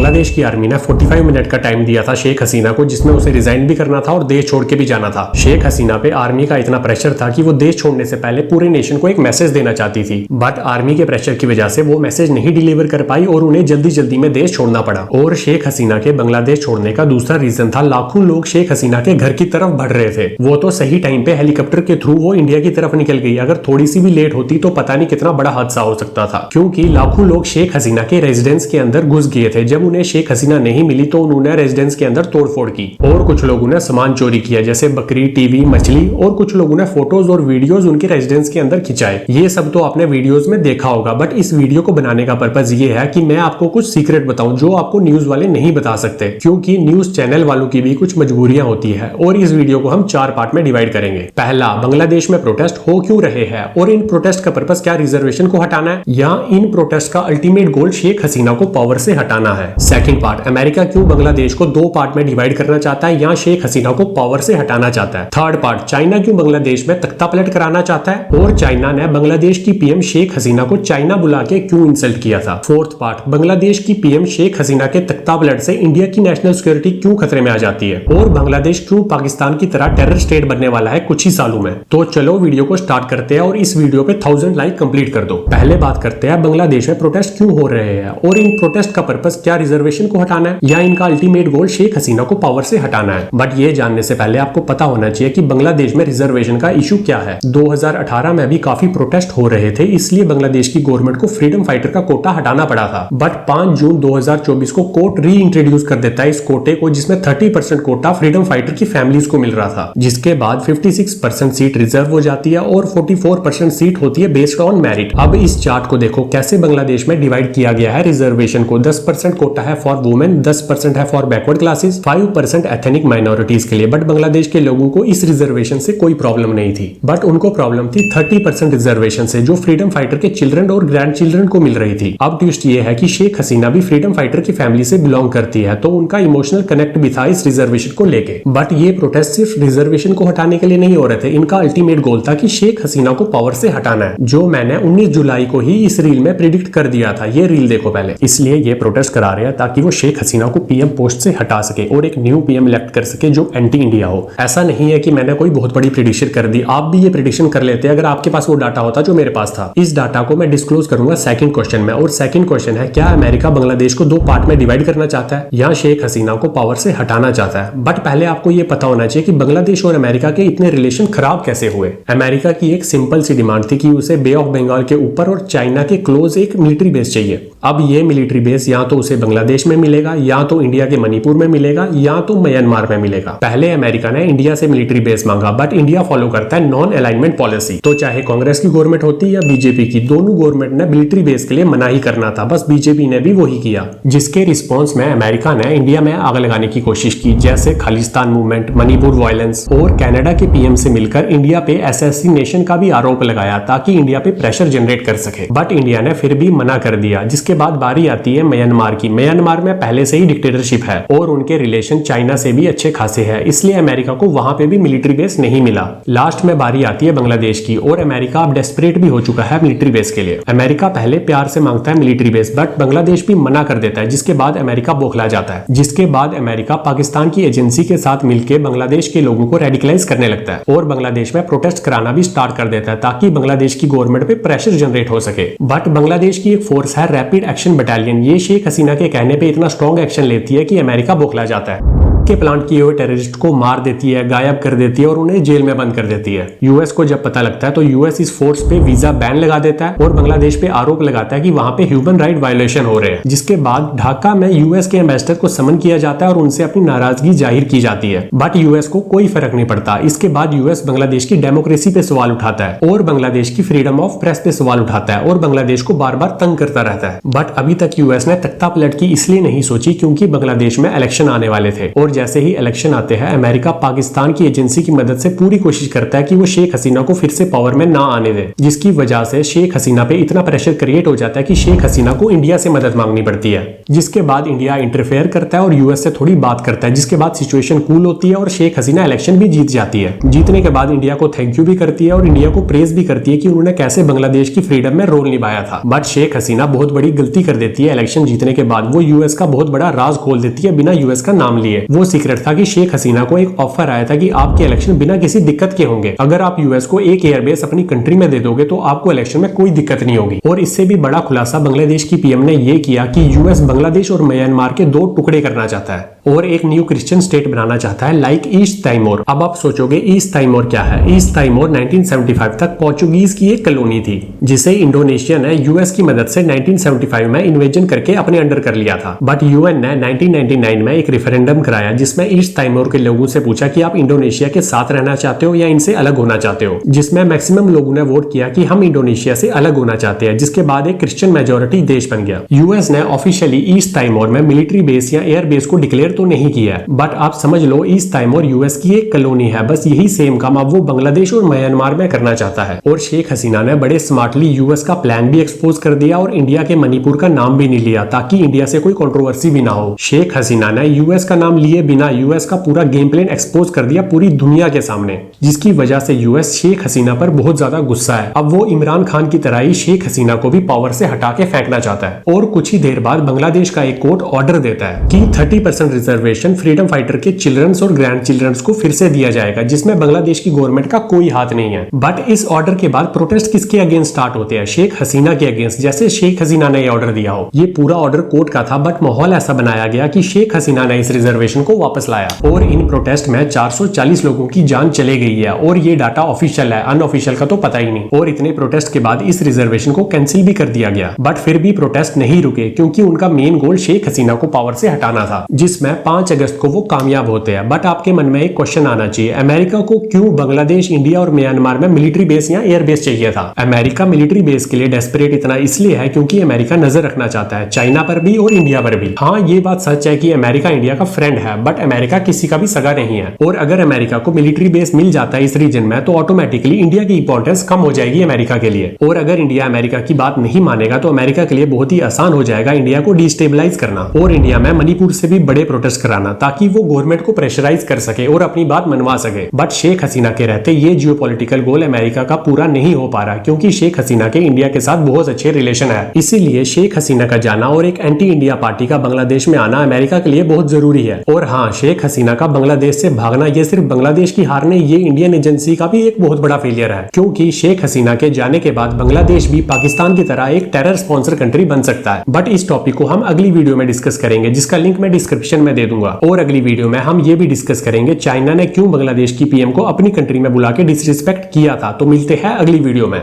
बांग्लादेश की आर्मी ने 45 मिनट का टाइम दिया था शेख हसीना को, जिसमें उसे रिजाइन भी करना था और देश छोड़ के भी जाना था। शेख हसीना पे आर्मी का इतना प्रेशर था कि वो देश छोड़ने से पहले पूरे नेशन को एक मैसेज देना चाहती थी, बट आर्मी के प्रेशर की वजह से वो मैसेज नहीं डिलीवर कर पाई और उन्हें जल्दी जल्दी में देश छोड़ना पड़ा। और शेख हसीना के बांग्लादेश छोड़ने का दूसरा रीजन था, लाखों लोग शेख हसीना के घर की तरफ बढ़ रहे थे। वो तो सही टाइम पे हेलीकॉप्टर के थ्रू वो इंडिया की तरफ निकल गई, अगर थोड़ी सी भी लेट होती तो पता नहीं कितना बड़ा हादसा हो सकता था, क्योंकि लाखों लोग शेख हसीना के रेजिडेंस के अंदर घुस गए थे। जब उन्हें शेख हसीना नहीं मिली तो उन्होंने रेजिडेंस के अंदर तोड़फोड़ की और कुछ लोगों ने सामान चोरी किया, जैसे बकरी, टीवी, मछली, और कुछ लोगों ने फोटोज और वीडियोज उनके रेजिडेंस के अंदर खिंचाए। ये सब तो आपने वीडियोज में देखा होगा, बट इस वीडियो को बनाने का पर्पज ये है कि मैं आपको कुछ सीक्रेट बताऊं जो आपको न्यूज वाले नहीं बता सकते, क्योंकि न्यूज चैनल वालों की भी कुछ मजबूरियां होती है। और इस वीडियो को हम 4 पार्ट में डिवाइड करेंगे। पहला, बांग्लादेश में प्रोटेस्ट हो क्यों रहे हैं और इन प्रोटेस्ट का पर्पस क्या रिजर्वेशन को हटाना है, या इन प्रोटेस्ट का अल्टीमेट गोल शेख हसीना को पावर से हटाना है। सेकंड पार्ट, अमेरिका क्यों बांग्लादेश को 2 पार्ट में डिवाइड करना चाहता है या शेख हसीना को पावर से हटाना चाहता है। थर्ड पार्ट, चाइना क्यों बांग्लादेश में तख्ता पलट कराना चाहता है और चाइना ने बांग्लादेश की पीएम शेख हसीना को चाइना बुला के क्यों इंसल्ट किया था। फोर्थ पार्ट, बांग्लादेश की पीएम शेख हसीना के तख्ता पलट से इंडिया की नेशनल सिक्योरिटी क्यों खतरे में आ जाती है और बांग्लादेश क्यों पाकिस्तान की तरह टेरर स्टेट बनने वाला है कुछ ही सालों में। तो चलो वीडियो को स्टार्ट करते हैं और इस वीडियो पे 1000 लाइक कंप्लीट कर दो। पहले बात करते हैं बांग्लादेश में प्रोटेस्ट क्यों हो रहे हैं और इन प्रोटेस्ट का पर्पस क्या रिजर्वेशन को हटाना है या इनका अल्टीमेट गोल शेख हसीना को पावर से हटाना है। बट ये जानने से पहले आपको पता होना चाहिए कि बांग्लादेश में रिजर्वेशन का इशू क्या है। 2018 में भी काफी प्रोटेस्ट हो रहे थे, इसलिए बांग्लादेश की गवर्नमेंट को फ्रीडम फाइटर का कोटा हटाना पड़ा था। बट 5 जून 2024 को कोर्ट री इंट्रोड्यूस कर देता है इस कोटे को, जिसमें 30% कोटा फ्रीडम फाइटर की फैमिलीज को मिल रहा था, जिसके बाद 56% सीट रिजर्व हो जाती है और 44% सीट होती है बेस्ड ऑन मेरिट। अब इस चार्ट को देखो कैसे बांग्लादेश में डिवाइड किया गया है रिजर्वेशन को। 10% कोटा है फॉर वुमेन, 10% है for backward classes, 5% ethnic minorities के लिए। बट बांग्लादेश के लोगों को इस रिजर्वेशन से कोई प्रॉब्लम नहीं थी, बट उनको प्रॉब्लम थी 30% रिजर्वेशन से, जो फ्रीडम फाइटर के चिल्ड्रन और ग्रैंड चिल्ड्रन को मिल रही थी। अब ट्विस्ट ये है कि शेख हसीना भी फ्रीडम फाइटर की फैमिली से बिलोंग करती है, तो उनका इमोशनल कनेक्ट भी था इस रिजर्वेशन को लेके। बट ये प्रोटेस्ट सिर्फ रिजर्वेशन को हटाने के लिए नहीं हो रहे थे, इनका अल्टीमेट गोल था कि शेख हसीना को पावर से हटाना है, जो मैंने 19 जुलाई को ही इस रील में प्रिडिक्ट कर दिया था। ये रील देखो पहले। इसलिए ये प्रोटेस्ट करा रहे हैं ताकि वो शेख हसीना को पीएम पोस्ट से हटा सके और एक न्यू पीएम इलेक्ट कर सके जो एंटी इंडिया हो। ऐसा नहीं है कि मैंने कोई बहुत बड़ी प्रिडिक्शन कर दी, आप भी ये प्रिडिक्शन कर लेते अगर आपके पास वो डाटा होता जो मेरे पास था। इस डाटा को मैं डिस्क्लोज करूंगा सेकंड क्वेश्चन में। और सेकंड क्वेश्चन है, क्या अमेरिका बांग्लादेश को 2 पार्ट में डिवाइड करना चाहता है या शेख हसीना को पावर से हटाना चाहता है। बट पहले आपको ये पता होना चाहिए कि बांग्लादेश और अमेरिका के इतने रिलेशन खराब कैसे हुए। अमेरिका की एक सिंपल सी डिमांड थी कि उसे बे ऑफ बंगाल के ऊपर और चाइना के क्लोज एक मिलिट्री बेस चाहिए। अब ये मिलिट्री बेस या तो उसे बांग्लादेश में मिलेगा, या तो इंडिया के मणिपुर में मिलेगा, या तो म्यांमार में मिलेगा। पहले अमेरिका ने इंडिया से मिलिट्री बेस मांगा, बट इंडिया फॉलो करता है नॉन अलाइनमेंट पॉलिसी। तो चाहे कांग्रेस की गवर्नमेंट होती या बीजेपी की, दोनों गवर्नमेंट ने मिलिट्री बेस के लिए मना ही करना था। बस बीजेपी ने भी वही किया, जिसके रिस्पॉन्स में अमेरिका ने इंडिया में आग लगाने की कोशिश की, जैसे खालिस्तान मूवमेंट, मणिपुर वायलेंस, और कनाडा के पीएम से मिलकर इंडिया पे असैसिनेशन का भी आरोप लगाया ताकि इंडिया पे प्रेशर जनरेट कर सके। बट इंडिया ने फिर भी मना कर दिया। जिसके बाद बारी आती है म्यांमार की। म्यांमार में पहले से ही डिक्टेटरशिप है और उनके रिलेशन चाइना से भी अच्छे खासे हैं, इसलिए अमेरिका को वहां पे भी मिलिट्री बेस नहीं मिला। लास्ट में बारी आती है बांग्लादेश की और अमेरिका अब डेस्परेट भी हो चुका है मिलिट्री बेस के लिए। अमेरिका पहले प्यार से मांगता है मिलिट्री बेस, बट बांग्लादेश भी मना कर देता है, जिसके बाद अमेरिका बौखला जाता है। जिसके बाद अमेरिका पाकिस्तान की एजेंसी के साथ मिलकर बांग्लादेश के लोगों को रेडिकलाइज करने लगता है और बांग्लादेश में प्रोटेस्ट कराना भी स्टार्ट कर देता है ताकि बांग्लादेश की गवर्नमेंट पे प्रेशर जनरेट हो सके। बट बांग्लादेश की एक फोर्स है रैपिड एक्शन बटालियन, ये शेख हसीना के कहने पे इतना स्ट्रॉन्ग एक्शन लेती है कि अमेरिका बौखला जाता है। के प्लांट किए हुए टेररिस्ट को मार देती है, गायब कर देती है और उन्हें जेल में बंद कर देती है। यूएस को जब पता लगता है तो यूएस इस फोर्स पे वीजा बैन लगा देता है और बांग्लादेश पे आरोप लगाता है कि वहां पे ह्यूमन राइट वायलेशन हो रहे हैं। जिसके बाद ढाका में यूएस के एम्बेसडर को समन किया जाता है और उनसे अपनी नाराजगी जाहिर की जाती है। बट यूएस को कोई फर्क नहीं पड़ता। इसके बाद यूएस बांग्लादेश की डेमोक्रेसी पे सवाल उठाता है और बांग्लादेश की फ्रीडम ऑफ प्रेस पे सवाल उठाता है और बांग्लादेश को बार बार तंग करता रहता है। बट अभी तक यूएस ने तख्ता पलट की इसलिए नहीं सोची क्योंकि बांग्लादेश में इलेक्शन आने वाले थे और और जैसे ही इलेक्शन आते हैं, अमेरिका पाकिस्तान की एजेंसी की मदद से पूरी कोशिश करता है कि वो शेख हसीना को फिर से पावर में ना आने दे, जिसकी वजह से शेख हसीना पे इतना प्रेशर क्रिएट हो जाता है कि शेख हसीना को इंडिया से मदद मांगनी पड़ती है, जिसके बाद इंडिया इंटरफेयर करता है और यूएस से थोड़ी बात करता है, जिसके बाद सिचुएशन कूल होती है और शेख हसीना इलेक्शन भी जीत जाती है। जीतने के बाद इंडिया को थैंक यू भी करती है और इंडिया को प्रेज भी करती है कि उन्होंने कैसे बांग्लादेश की फ्रीडम में रोल निभाया था। बट शेख हसीना बहुत बड़ी गलती कर देती है। इलेक्शन जीतने के बाद वो यूएस का बहुत बड़ा राज खोल देती है बिना यूएस का नाम लिए। वो सीक्रेट था कि शेख हसीना को एक ऑफर आया था कि आपके इलेक्शन बिना किसी दिक्कत के होंगे, अगर आप यूएस को एक एयरबेस अपनी कंट्री में दे दोगे तो आपको इलेक्शन में कोई दिक्कत नहीं होगी। और इससे भी बड़ा खुलासा बांग्लादेश की पीएम ने ये किया कि यूएस बांग्लादेश और म्यांमार के 2 टुकड़े करना चाहता है और एक न्यू क्रिश्चियन स्टेट बनाना चाहता है लाइक ईस्ट ताइमोर। अब आप सोचोगे ईस्ट ताइमोर क्या है? ईस्ट ताइमोर 1975 तक पोर्चुगीज की एक कॉलोनी थी, जिसे इंडोनेशिया ने यूएस की मदद से 1975 में इन्वेजन करके अपने अंडर कर लिया था। बट यूएन ने 1999 में एक रेफरेंडम कराया जिसमें ईस्ट ताइमोर के लोगों से पूछा कि आप इंडोनेशिया के साथ रहना चाहते हो या इनसे अलग होना चाहते हो, जिसमें मैक्सिमम लोगों ने वोट किया कि हम इंडोनेशिया से अलग होना चाहते हैं, जिसके बाद एक क्रिश्चियन मेजोरिटी देश बन गया। यूएस ने ऑफिशियली ईस्ट ताइमोर में मिलिट्री बेस या एयर बेस को डिक्लेयर तो नहीं किया है, बट आप समझ लो ईस्ट ताइमोर यूएस की एक कॉलोनी है। बस यही सेम काम अब वो बांग्लादेश और म्यांमार में करना चाहता है। और शेख हसीना ने बड़े स्मार्टली यूएस का प्लान भी एक्सपोज कर दिया और इंडिया के मणिपुर का नाम भी नहीं लिया ताकि इंडिया से कोई कंट्रोवर्सी भी ना हो। शेख हसीना ने यूएस का नाम लिए बिना यूएस का पूरा गेम प्लान एक्सपोज कर दिया पूरी दुनिया के सामने, जिसकी वजह से यूएस शेख हसीना पर बहुत ज्यादा गुस्सा है। अब वो इमरान खान की तरह ही शेख हसीना को भी पावर से हटा के फेंकना चाहता है। और कुछ ही देर बाद बांग्लादेश का एक कोर्ट ऑर्डर देता है कि 30% रिजर्वेशन फ्रीडम फाइटर के चिल्ड्रंस और ग्रैंड चिल्ड्रंस को फिर से दिया जाएगा, जिसमें बांग्लादेश की गवर्नमेंट का कोई हाथ नहीं है। बट इस ऑर्डर के बाद प्रोटेस्ट किसके अगेंस्ट स्टार्ट होते हैं? शेख हसीना के अगेंस्ट, जैसे शेख हसीना ने ऑर्डर दिया हो। ये पूरा ऑर्डर कोर्ट का था, बट माहौल ऐसा बनाया गया कि शेख हसीना ने इस रिजर्वेशन को वापस लाया और इन प्रोटेस्ट में 440 लोगों की जान चले गई है। और ये डाटा ऑफिशियल है, अनऑफिशियल का तो पता ही नहीं। और इतने प्रोटेस्ट के बाद इस रिजर्वेशन को कैंसिल भी कर दिया गया, बट फिर भी प्रोटेस्ट नहीं रुके क्योंकि उनका मेन गोल शेख हसीना को पावर से हटाना था, जिसमें 5 अगस्त को वो कामयाब होते हैं। बट आपके मन में एक क्वेश्चन आना चाहिए, अमेरिका को क्यों बांग्लादेश, इंडिया और म्यांमार में मिलिट्री बेस या एयर बेस चाहिए था? अमेरिका मिलिट्री बेस के लिए डेस्परेट इतना इसलिए है क्योंकि अमेरिका नजर रखना चाहता है चाइना पर भी और इंडिया पर भी। हाँ, ये बात सच है कि अमेरिका इंडिया का फ्रेंड है, बट अमेरिका किसी का भी सगा नहीं है। और अगर अमेरिका को मिलिट्री बेस मिल जाता है इस रीजन में तो ऑटोमेटिकली इंडिया की इंपॉर्टेंस कम हो जाएगी अमेरिका के लिए। और अगर इंडिया अमेरिका की बात नहीं मानेगा तो अमेरिका के लिए बहुत ही आसान हो जाएगा इंडिया को डिस्टेबलाइज करना और इंडिया में मणिपुर से भी बड़े प्रोटेस्ट कराना, ताकि वो गवर्नमेंट को प्रेशराइज कर सके और अपनी बात मनवा सके। बट शेख हसीना के रहते ये जियोपॉलिटिकल गोल अमेरिका का पूरा नहीं हो पा रहा क्योंकि शेख हसीना के इंडिया के साथ बहुत अच्छे रिलेशन है। इसीलिए शेख हसीना का जाना और एक एंटी इंडिया पार्टी का बांग्लादेश में आना अमेरिका के लिए बहुत जरूरी है। और हाँ, शेख हसीना का बांग्लादेश से भागना ये सिर्फ बांग्लादेश की हार नहीं, ये इंडियन एजेंसी का भी एक बहुत बड़ा फेलियर है, क्योंकि शेख हसीना के जाने के बाद बांग्लादेश भी पाकिस्तान की तरह एक टेरर स्पॉन्सर कंट्री बन सकता है। बट इस टॉपिक को हम अगली वीडियो में डिस्कस करेंगे, जिसका लिंक मैं डिस्क्रिप्शन में दे दूंगा। और अगली वीडियो में हम ये भी डिस्कस करेंगे चाइना ने क्यों बांग्लादेश की पीएम को अपनी कंट्री में बुला के डिसरिस्पेक्ट किया था। तो मिलते हैं अगली वीडियो में।